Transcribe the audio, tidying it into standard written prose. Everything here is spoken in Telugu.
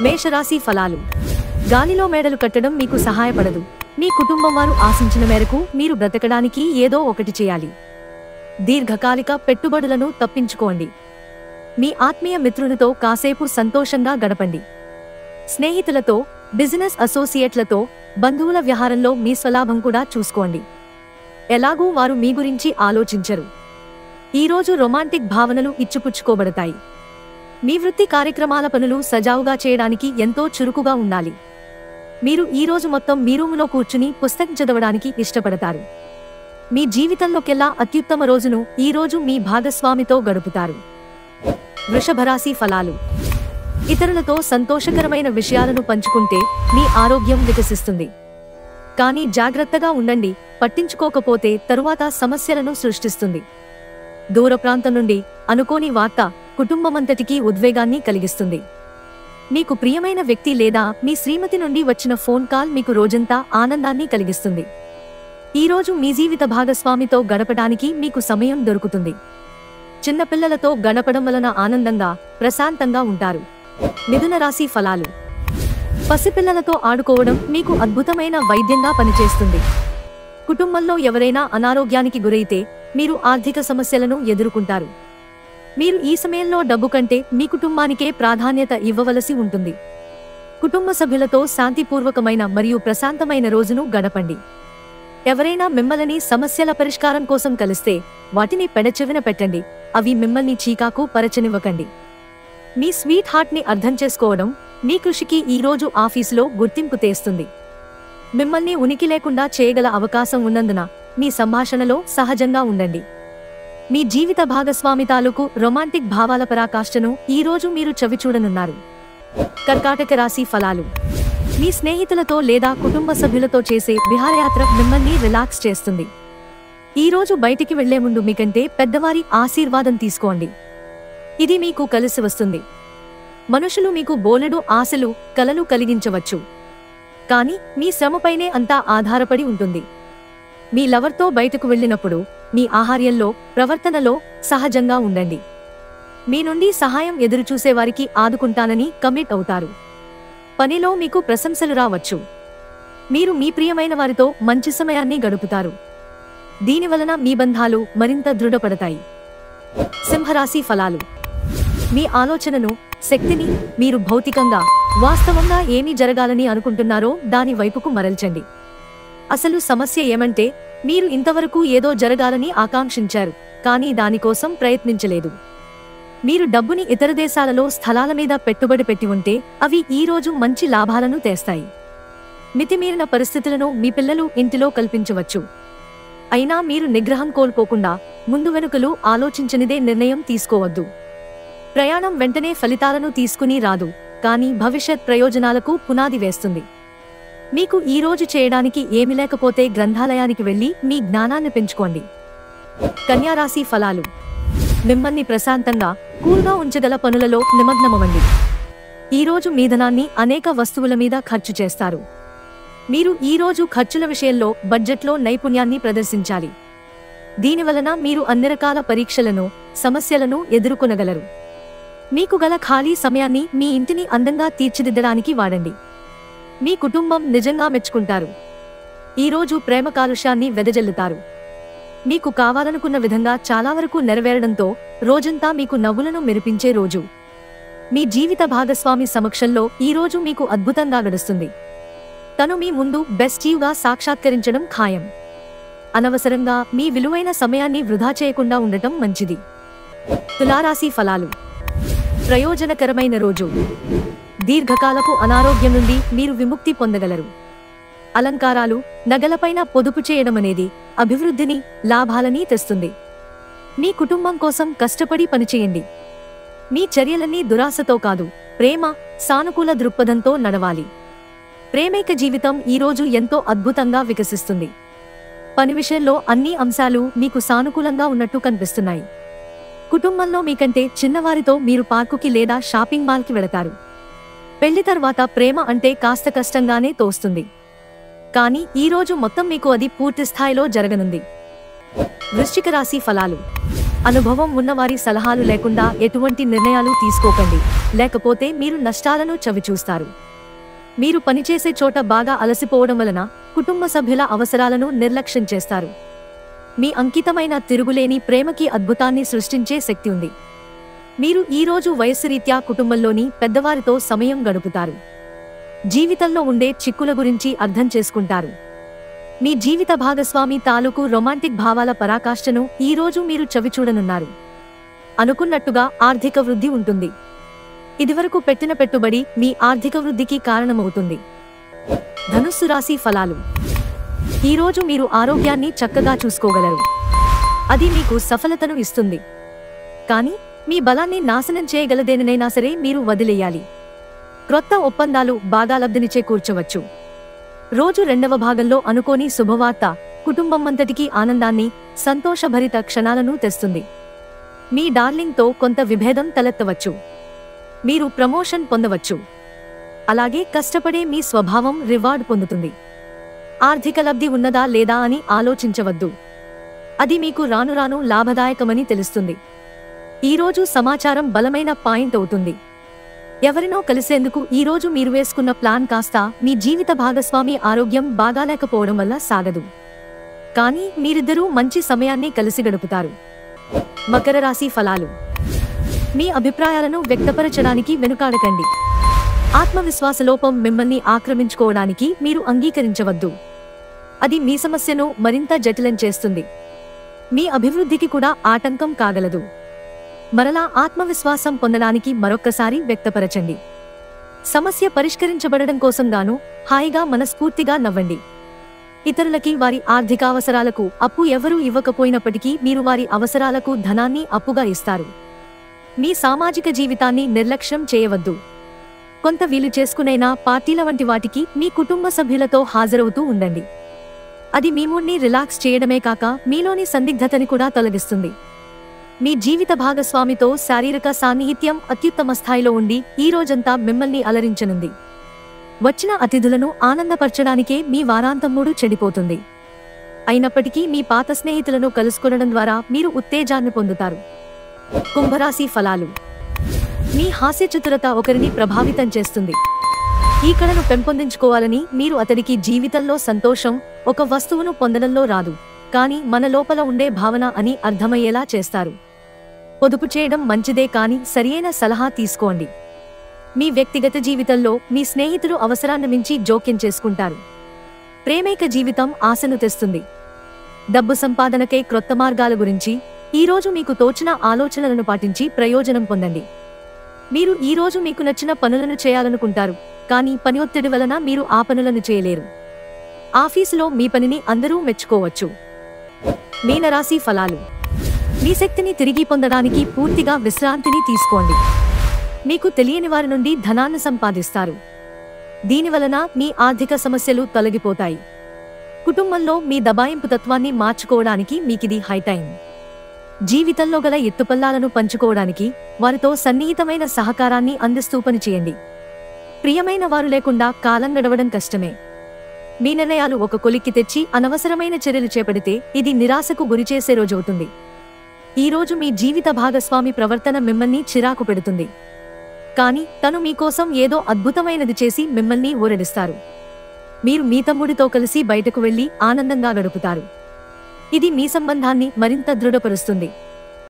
మేషరాశి ఫలాలు. గాలిలో మేడలు కట్టడం మీకు సహాయపడదు. మీ కుటుంబం వారు ఆశించిన మేరకు మీరు బ్రతకడానికి ఏదో ఒకటి చేయాలి. దీర్ఘకాలిక పెట్టుబడులను తప్పించుకోండి. మీ ఆత్మీయ మిత్రులతో కాసేపు సంతోషంగా గడపండి. స్నేహితులతో, బిజినెస్ అసోసియేట్లతో, బంధువుల వ్యవహారంలో మీ స్వలాభం కూడా చూసుకోండి. ఎలాగూ వారు మీ గురించి ఆలోచించరు. ఈరోజు రొమాంటిక్ భావనలు ఇచ్చిపుచ్చుకోబడతాయి. మీ వృత్తి కార్యక్రమాల పనులు సజావుగా చేయడానికి ఎంతో చురుకుగా ఉండాలి. మీరు ఈరోజు మొత్తం మీ రూములో కూర్చుని పుస్తకం చదవడానికి ఇష్టపడతారు. మీ జీవితంలోకెల్లా అత్యుత్తమ రోజును ఈరోజు మీ భాగస్వామితో గడుపుతారు. వృషభరాశి ఫలాలు. ఇతరులతో సంతోషకరమైన విషయాలను పంచుకుంటే మీ ఆరోగ్యం వికసిస్తుంది. కానీ జాగ్రత్తగా ఉండండి, పట్టించుకోకపోతే తరువాత సమస్యలను సృష్టిస్తుంది. దూర ప్రాంతం నుండి అనుకోని వార్త కుటుంబమంతటికీ ఉద్వేగాన్ని కలిగిస్తుంది. మీకు ప్రియమైన వ్యక్తి లేదా మీ శ్రీమతి నుండి వచ్చిన ఫోన్ కాల్ మీకు రోజంతా ఆనందాన్ని కలిగిస్తుంది. ఈరోజు మీ జీవిత భాగస్వామితో గడపడానికి మీకు సమయం దొరుకుతుంది. చిన్నపిల్లలతో గడపడం వలన ఆనందంగా, ప్రశాంతంగా ఉంటారు. మిథున రాశి ఫలాలు. పసిపిల్లలతో ఆడుకోవడం మీకు అద్భుతమైన వైద్యంగా పనిచేస్తుంది. కుటుంబంలో ఎవరైనా అనారోగ్యానికి గురైతే మీరు ఆర్థిక సమస్యలను ఎదుర్కొంటారు. మీరు ఈ సమయంలో డబ్బు కంటే మీ కుటుంబానికే ప్రాధాన్యత ఇవ్వవలసి ఉంటుంది. కుటుంబ సభ్యులతో శాంతిపూర్వకమైన మరియు ప్రశాంతమైన రోజును గడపండి. ఎవరైనా మిమ్మల్ని సమస్యల పరిష్కారం కోసం కలిస్తే వాటిని పెడచెవిన పెట్టండి. అవి మిమ్మల్ని చీకాకు పరచనివ్వకండి. మీ స్వీట్ హార్ట్ని అర్థం చేసుకోవడం మీ కృషికి ఈరోజు ఆఫీసులో గుర్తింపు తెస్తుంది. మిమ్మల్ని ఉనికి లేకుండా చేయగల అవకాశం ఉన్నందున మీ సంభాషణలో సహజంగా ఉండండి. మీ జీవిత భాగస్వామి తాలూకు రొమాంటిక్ భావాల పరాకాష్ఠను ఈరోజు మీరు చవిచూడనున్నారు. కర్కాటక రాశి ఫలాలు. మీ స్నేహితులతో లేదా కుటుంబ సభ్యులతో చేసే విహారయాత్ర మిమ్మల్ని రిలాక్స్ చేస్తుంది. ఈరోజు బయటికి వెళ్లే ముందు మీకంటే పెద్దవారి ఆశీర్వాదం తీసుకోండి. ఇది మీకు కలిసి వస్తుంది. మనుషులు మీకు బోలెడు ఆశలు, కలలు కలిగించవచ్చు. కానీ మీ శ్రమపైనే అంతా ఆధారపడి ఉంటుంది. మీ లవర్తో బయటకు వెళ్ళినప్పుడు మీ ఆహార్యంలో, ప్రవర్తనలో సహజంగా ఉండండి. మీ నుండి సహాయం ఎదురుచూసేవారికి ఆదుకుంటానని కమిట్ అవుతారు. పనిలో మీకు ప్రశంసలు రావచ్చు. మీరు మీ ప్రియమైన వారితో మంచి సమయాన్ని గడుపుతారు. దీనివలన మీ బంధాలు మరింత దృఢపడతాయి. సింహరాశి ఫలాలు. మీ ఆలోచనను, శక్తిని మీరు భౌతికంగా, వాస్తవంగా ఏమి జరగాలని అనుకుంటున్నారో దాని వైపుకు మరల్చండి. అసలు సమస్య ఏమంటే మీరు ఇంతవరకు ఏదో జరగాలని ఆకాంక్షించారు, కానీ దానికోసం ప్రయత్నించలేదు. మీరు డబ్బుని ఇతర దేశాలలో స్థలాల మీద పెట్టుబడి పెట్టి ఉంటే అవి ఈరోజు మంచి లాభాలను తెస్తాయి. మితిమీరిన పరిస్థితులను మీ పిల్లలు ఇంటిలో కల్పించవచ్చు. అయినా మీరు నిగ్రహం కోల్పోకుండా ముందు వెనుకలు ఆలోచించనిదే నిర్ణయం తీసుకోవద్దు. ప్రయాణం వెంటనే ఫలితాలను తీసుకుని రాదు, కానీ భవిష్యత్ ప్రయోజనాలకు పునాది వేస్తుంది. మీకు ఈరోజు చేయడానికి ఏమి లేకపోతే గ్రంథాలయానికి వెళ్లి మీ జ్ఞానాన్ని పెంచుకోండి. కన్యారాశి ఫలాలు. మిమ్మల్ని ప్రశాంతంగా, కూల్గా ఉంచగల పనులలో నిమగ్నమవ్వండి. ఈరోజు మీ ధనాన్ని అనేక వస్తువుల మీద ఖర్చు చేస్తారు. మీరు ఈరోజు ఖర్చుల విషయంలో బడ్జెట్లో నైపుణ్యాన్ని ప్రదర్శించాలి. దీనివలన మీరు అన్ని రకాల పరీక్షలను, సమస్యలను ఎదుర్కొనగలరు. మీకు గల ఖాళీ సమయాన్ని మీ ఇంటిని అందంగా తీర్చిదిద్దడానికి వాడండి. మీ కుటుంబం నిజంగా మెచ్చుకుంటారు. ఈరోజు ప్రేమ కాలుష్యాన్ని వెదజల్లుతారు. మీకు కావాలనుకున్న విధంగా చాలా వరకు నెరవేరడంతో రోజంతా మీకు నవ్వులను మెరిపించే రోజు. మీ జీవిత భాగస్వామి సమక్షంలో ఈరోజు మీకు అద్భుతంగా గడుస్తుంది. తను మీ ముందు బెస్టీవ్గా సాక్షాత్కరించడం ఖాయం. అనవసరంగా మీ విలువైన సమయాన్ని వృధా చేయకుండా ఉండటం మంచిది. తులారాశి ఫలాలు. ప్రయోజనకరమైన రోజు. దీర్ఘకాలపు అనారోగ్యం నుండి మీరు విముక్తి పొందగలరు. అలంకారాలు, నగలపైన పొదుపు చేయడమనేది అభివృద్ధిని, లాభాలని తెస్తుంది. మీ కుటుంబం కోసం కష్టపడి పనిచేయండి. మీ చర్యలన్నీ దురాశతో కాదు, ప్రేమ, సానుకూల దృక్పథంతో నడవాలి. ప్రేమైక జీవితం ఈరోజు ఎంతో అద్భుతంగా వికసిస్తుంది. పని విషయంలో అన్ని అంశాలు మీకు సానుకూలంగా ఉన్నట్టు కనిపిస్తున్నాయి. కుటుంబంలో మీకంటే చిన్నవారితో మీరు పార్కుకి లేదా షాపింగ్ మాల్కి వెళతారు. పెళ్లి తర్వాత ప్రేమ అంటే కాస్త కష్టంగానే తోస్తుంది. కానీ ఈరోజు మొత్తం మీకు అది పూర్తి స్థాయిలో జరగనుంది. వృశ్చిక రాశి ఫలాలు. అనుభవం ఉన్నవారి సలహాలు లేకుండా ఎటువంటి నిర్ణయాలు తీసుకోకండి, లేకపోతే మీరు నష్టాలను చవిచూస్తారు. మీరు పనిచేసే చోట బాగా అలసిపోవడం వలన కుటుంబ సభ్యుల అవసరాలను నిర్లక్ష్యం చేస్తారు. మీ అంకితమైన తిరుగులేని ప్రేమకి అద్భుతాన్ని సృష్టించే శక్తి ఉంది. మీరు ఈరోజు వయస్సురీత్యా కుటుంబంలోని పెద్దవారితో సమయం గడుపుతారు. జీవితంలో ఉండే చిక్కుల గురించి అర్థం చేసుకుంటారు. మీ జీవిత భాగస్వామి తాలూకు రొమాంటిక్ భావాల పరాకాష్ఠను ఈరోజు మీరు చవిచూడనున్నారు. అనుకున్నట్టుగా ఆర్థిక వృద్ధి ఉంటుంది. ఇదివరకు పెట్టిన పెట్టుబడి మీ ఆర్థిక వృద్ధికి కారణమవుతుంది. ధనుస్సు రాశి ఫలాలు. ఈరోజు మీరు ఆరోగ్యాన్ని చక్కగా చూసుకోగలరు. అది మీకు సఫలతను ఇస్తుంది. కానీ మీ బలాన్ని నాశనం చేయగలదేనైనా సరే మీరు వదిలేయాలి. క్రొత్త ఒప్పందాలు బాగా లబ్ధిని చేకూర్చవచ్చు. రోజు రెండవ భాగంలో అనుకోని శుభవార్త కుటుంబమంతటికీ ఆనందాన్ని, సంతోషభరిత క్షణాలను తెస్తుంది. మీ డార్లింగ్తో కొంత విభేదం తలెత్తవచ్చు. మీరు ప్రమోషన్ పొందవచ్చు. అలాగే కష్టపడే మీ స్వభావం రివార్డ్ పొందుతుంది. ఆర్థిక లబ్ధి ఉన్నదా లేదా అని ఆలోచించవద్దు. అది మీకు రాను రాను లాభదాయకమని తెలుస్తుంది. ఈరోజు సమాచారం బలమైన పాయింట్ అవుతుంది. ఎవరినో కలిసేందుకు ఈరోజు మీరు వేసుకున్న ప్లాన్ కాస్త మీ జీవిత భాగస్వామి ఆరోగ్యం బాగాలేకపోవడం వల్ల సాగదు. కానీ మీరిద్దరూ మంచి సమయాన్ని కలిసి గడుపుతారు. మకర రాశి ఫలాలు. మీ అభిప్రాయాలను వ్యక్తపరచడానికి వెనుకాడకండి. ఆత్మవిశ్వాస లోపం మిమ్మల్ని ఆక్రమించుకోవడానికి మీరు అంగీకరించవద్దు. అది మీ సమస్యను మరింత జటిలం చేస్తుంది. మీ అభివృద్ధికి కూడా ఆటంకం కాగలదు. మరలా ఆత్మవిశ్వాసం పొందడానికి మరొక్కసారి వ్యక్తపరచండి. సమస్య పరిష్కరించబడడం కోసం గాను హాయిగా మనస్ఫూర్తిగా నవ్వండి. ఇతరులకి వారి ఆర్థిక అవసరాలకు అప్పు ఎవరూ ఇవ్వకపోయినప్పటికీ మీరు వారి అవసరాలకు ధనాన్ని అప్పుగా ఇస్తారు. మీ సామాజిక జీవితాన్ని నిర్లక్ష్యం చేయవద్దు. కొంత వీలు చేసుకునైనా పార్టీల వంటి వాటికి మీ కుటుంబ సభ్యులతో హాజరవుతూ ఉండండి. అది మీ మూడ్ని రిలాక్స్ చేయడమే కాక మీలోని సందిగ్ధతని కూడా తొలగిస్తుంది. మీ జీవిత భాగస్వామితో శారీరక సాన్నిహిత్యం అత్యుత్తమ స్థాయిలో ఉండి ఈ రోజంతా మిమ్మల్ని అలరించనుంది. వచ్చిన అతిథులను ఆనందపరచడానికే మీ వారాంతం మూడు చెడిపోతుంది. అయినప్పటికీ మీ పాత స్నేహితులను కలుసుకొనడం ద్వారా మీరు ఉత్తేజాన్ని పొందుతారు. కుంభరాశి ఫలాలు. మీ హాస్యచతురత ఒకరిని ప్రభావితం చేస్తుంది. ఈ కళను పెంపొందించుకోవాలని మీరు అతడికి జీవితంలో సంతోషం ఒక వస్తువును పొందడంలో రాదు, కానీ మన లోపల ఉండే భావన అని అర్థమయ్యేలా చేస్తారు. పొదుపు చేయడం మంచిదే, కానీ సరియైన సలహా తీసుకోండి. మీ వ్యక్తిగత జీవితంలో మీ స్నేహితులు అవసరాన్ని మించి జోక్యం చేసుకుంటారు. ప్రేమైక జీవితం ఆశను తెస్తుంది. డబ్బు సంపాదనకై క్రొత్త మార్గాల గురించి ఈరోజు మీకు తోచిన ఆలోచనలను పాటించి ప్రయోజనం పొందండి. మీరు ఈరోజు మీకు నచ్చిన పనులను చేయాలనుకుంటారు, కానీ పని ఒత్తిడి వలన మీరు ఆ పనులను చేయలేరు. ఆఫీసులో మీ పనిని అందరూ మెచ్చుకోవచ్చు. మీనరాశి ఫలాలు. మీ శక్తిని తిరిగి పొందడానికి పూర్తిగా విశ్రాంతిని తీసుకోండి. మీకు తెలియని వారి నుండి ధనాన్ని సంపాదిస్తారు. దీనివలన మీ ఆర్థిక సమస్యలు తొలగిపోతాయి. కుటుంబంలో మీ దబాయింపు తత్వాన్ని మార్చుకోవడానికి మీకిది హైటైం. జీవితంలో గల ఎత్తుపల్లాలను పంచుకోవడానికి వారితో సన్నిహితమైన సహకారాన్ని అందిస్తూ పనిచేయండి. ప్రియమైన వారు లేకుండా కాలం గడవడం కష్టమే. మీ నిర్ణయాలు ఒక కొలిక్కి తెచ్చి అనవసరమైన చర్యలు చేపడితే ఇది నిరాశకు గురిచేసే రోజవుతుంది. ఈరోజు మీ జీవిత భాగస్వామి ప్రవర్తన మిమ్మల్ని చిరాకు పెడుతుంది, కానీ తను మీకోసం ఏదో అద్భుతమైనది చేసి మిమ్మల్ని ఊరడిస్తారు. మీరు మీ తమ్ముడితో కలిసి బయటకు వెళ్లి ఆనందంగా గడుపుతారు. ఇది మీ సంబంధాన్ని మరింత దృఢపరుస్తుంది.